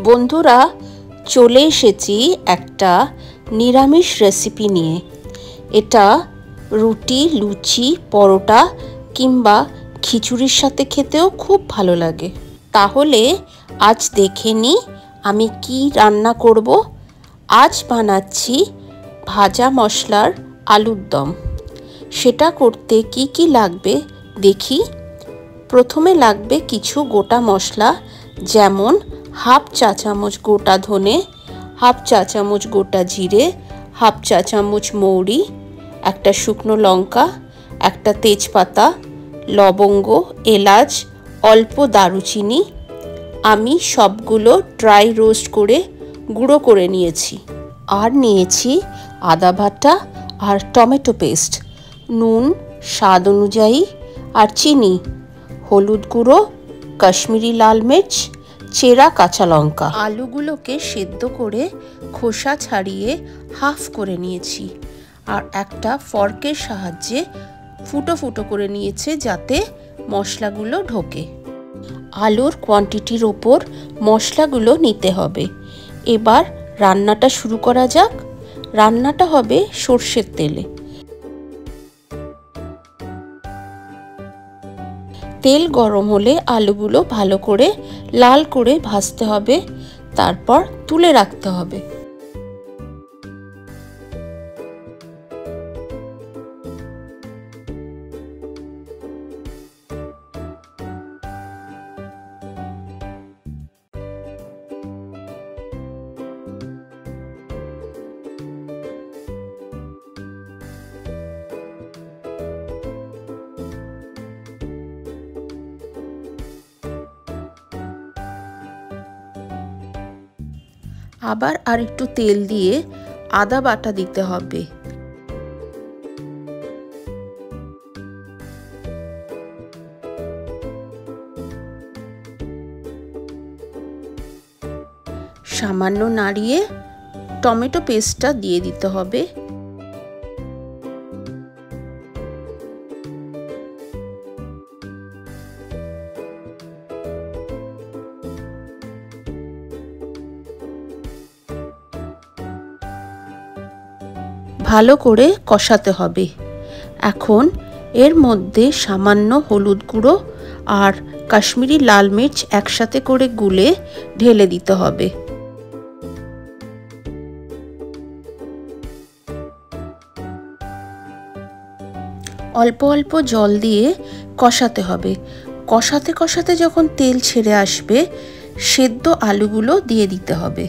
বন্ধুরা, চলে এসেছি একটা নিরামিষ রেসিপি নিয়ে। এটা রুটি, লুচি, পরোটা কিংবা খিচুড়ির সাথে খেতেও খুব ভালো লাগে। তাহলে আজ দেখে নিই আমি কি রান্না করব। আজ বানাচ্ছি ভাজা মশলার আলুর দম। সেটা করতে কি কি লাগবে দেখি। প্রথমে লাগবে কিছু গোটা মশলা, যেমন হাফ চা চামচ গোটা ধনে, হাফ চা চামচ গোটা জিরে, হাফ চা চামচ মৌরি, একটা শুকনো লঙ্কা, একটা তেজপাতা, লবঙ্গ, এলাচ, অল্প দারুচিনি। আমি সবগুলো ড্রাই রোস্ট করে গুঁড়ো করে নিয়েছি। আর নিয়েছি আদা বাটা আর টমেটো পেস্ট, নুন স্বাদ অনুযায়ী আর চিনি, হলুদ গুঁড়ো, কাশ্মীরি লাল মির্চ, চেরা কাঁচা লঙ্কা। আলুগুলোকে সেদ্ধ করে খোসা ছাড়িয়ে হাফ করে নিয়েছি আর একটা ফর্কের সাহায্যে ফুটো ফুটো করে নিয়েছে যাতে মশলাগুলো ঢোকে। আলুর কোয়ান্টিটির ওপর মশলাগুলো নিতে হবে। এবার রান্নাটা শুরু করা যাক। রান্নাটা হবে সর্ষের তেলে। তেল গরম হলে আলুগুলো ভালো করে লাল করে ভাজতে হবে, তারপর তুলে রাখতে হবে। আবার আর একটু তেল দিয়ে আদা বাটা দিতে হবে। সামান্য নাড়িয়ে টমেটো পেস্টটা দিয়ে দিতে হবে। ভালো করে কষাতে হবে। এখন এর মধ্যে সামান্য হলুদ গুঁড়ো আর কাশ্মীরি লাল মির্চ একসাথে করে গুলে ঢেলে দিতে হবে। অল্প অল্প জল দিয়ে কষাতে হবে। কষাতে কষাতে যখন তেল ছেড়ে আসবে, সেদ্ধ আলুগুলো দিয়ে দিতে হবে।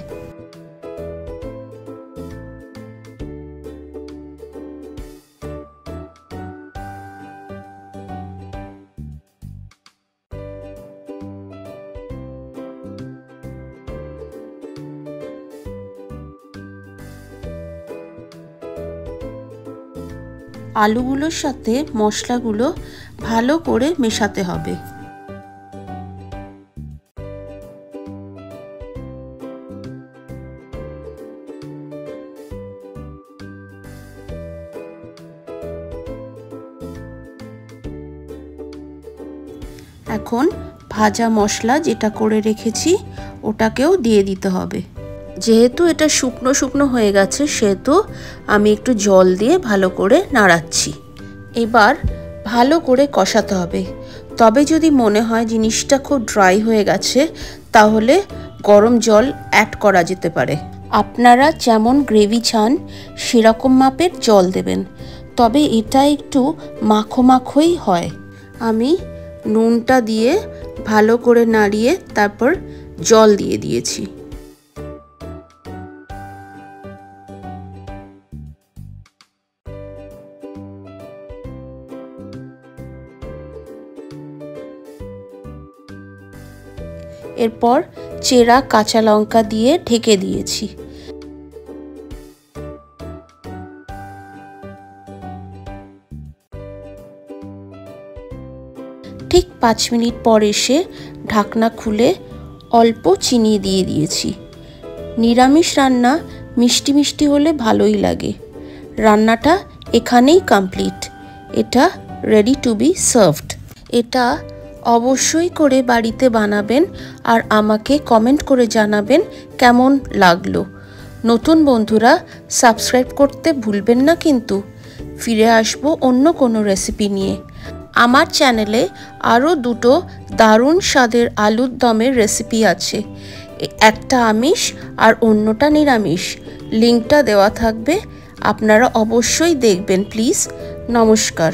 আলুগুলোর সাথে মশলাগুলো ভালো করে মেশাতে হবে। এখন ভাজা মশলা যেটা করে রেখেছি ওটাকেও দিয়ে দিতে হবে। যেহেতু এটা শুকনো শুকনো হয়ে গেছে, সেহেতু আমি একটু জল দিয়ে ভালো করে নাড়াচ্ছি। এবার ভালো করে কষাতে হবে। তবে যদি মনে হয় জিনিসটা খুব ড্রাই হয়ে গেছে, তাহলে গরম জল অ্যাড করা যেতে পারে। আপনারা যেমন গ্রেভি চান সেরকম মাপের জল দেবেন, তবে এটা একটু মাখো মাখোই হয়। আমি নুনটা দিয়ে ভালো করে নাড়িয়ে তারপর জল দিয়ে দিয়েছি। এরপর চেরা কাঁচা লঙ্কা দিয়ে ঢেকে দিয়েছি। ঠিক 5 মিনিট পর এসে ঢাকনা খুলে অল্প চিনি দিয়ে দিয়েছি। নিরামিষ রান্না মিষ্টি মিষ্টি হলে ভালোই লাগে। রান্নাটা এখানেই কমপ্লিট। এটা রেডি টু বি সার্ভড। এটা অবশ্যই করে বাড়িতে বানাবেন আর আমাকে কমেন্ট করে জানাবেন কেমন লাগলো। নতুন বন্ধুরা সাবস্ক্রাইব করতে ভুলবেন না কিন্তু। ফিরে আসব অন্য কোনো রেসিপি নিয়ে। আমার চ্যানেলে আরও দুটো দারুণ স্বাদের আলুর দমের রেসিপি আছে, একটা আমিষ আর অন্যটা নিরামিষ। লিঙ্কটা দেওয়া থাকবে, আপনারা অবশ্যই দেখবেন প্লিজ। নমস্কার।